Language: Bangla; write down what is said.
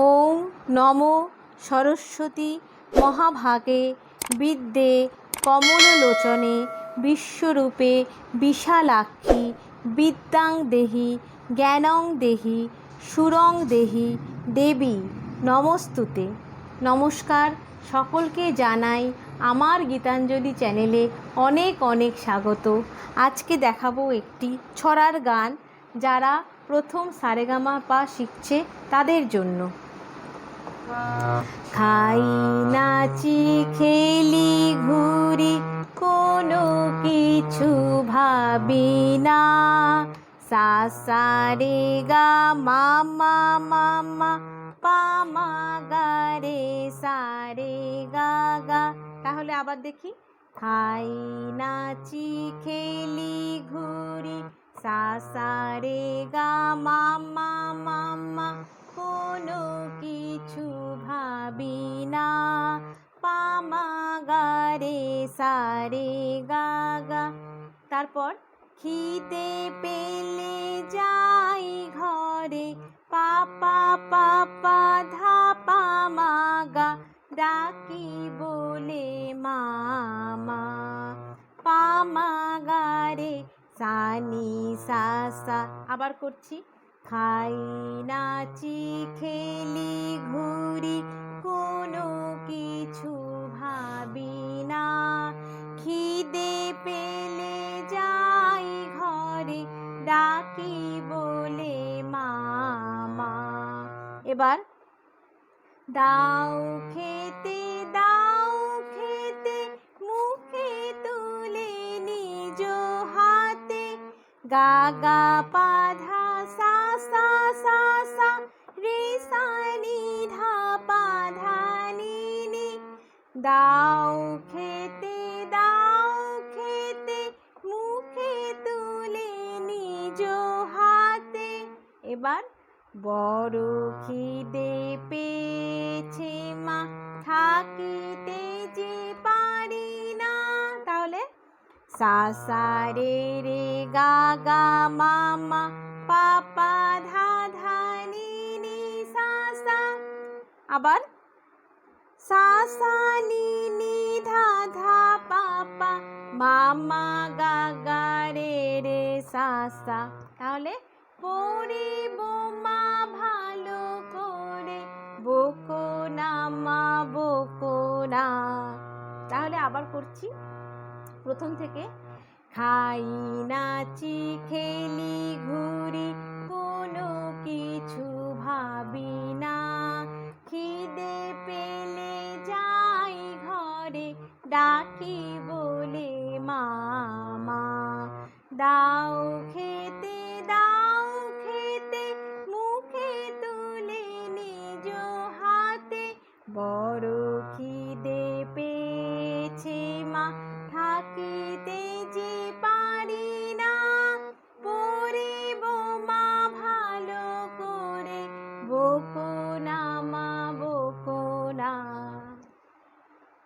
ওং নমো সরস্বতী মহাভাগে বিদ্যে কমললোচনে বিশ্বরূপে বিশালাক্ষী বিদ্যাং দেহি জ্ঞানং দেহি সুরং দেহি দেবী নমস্তুতে। নমস্কার, সকলকে জানাই আমার গীতাঞ্জলি চ্যানেলে অনেক অনেক স্বাগত। আজকে দেখাবো একটি ছড়ার গান, যারা প্রথম সারেগামাপা শিখছে তাদের জন্য। খাই নাচি খেলি ঘুরি কোনো কিছু ভাবি না, সা সা রে গা মা মা মা মা পা মা গা রে সা রে গা গা। তাহলে আবার দেখি। খাই নাচি খেলি ঘুরি সা সা রে গা মা মা মা মা, কোনো কিছু ভাবি না, পা মা গা রে সা রে গা গা। তারপর খিদে পেলে যাই ঘরে, পাপা পাপা ধা পা মা গা, ডাকি বলে মামা, পা মা গা রে সা নি সা সা। আবার করছি। খাই নাচি খেলি ঘুরি কোনো কিছু ভাবি না, খিদে পেলে যাই ঘরে, ডাকি বলে মামা। এবার দাও খেতে মুখে তুলে নিজ হাতে, গা গা পা ধা সা সা সা সা রে সা নি ধা পা ধা নি নি। দাও খেতে মুখে তুলে নিজ হাতে। এবার বড় খিদে পেয়েছে মা, থাকিতে যে পারি না। তাহলে সা সা রে রে গা গা মা মা পা পা ধা ধা নি নি সা সা। আবার সা সা নি নি ধা ধা পা পা মা মা গা গা রে রে সা সা। তাহলে পড়িব মা ভালো করে, বকো না মা বকো না। তাহলে আবার করছি প্রথম থেকে। খাই নাচি খেলি ঘুরি কোনো কিছু ভাবি না, খিদে পেলে যাই ঘরে, ডাকি বলে মামা। দাও খেতে মুখে তুলে নিজ হাতে, বড় খিদে পেয়েছে মা, থাকিতে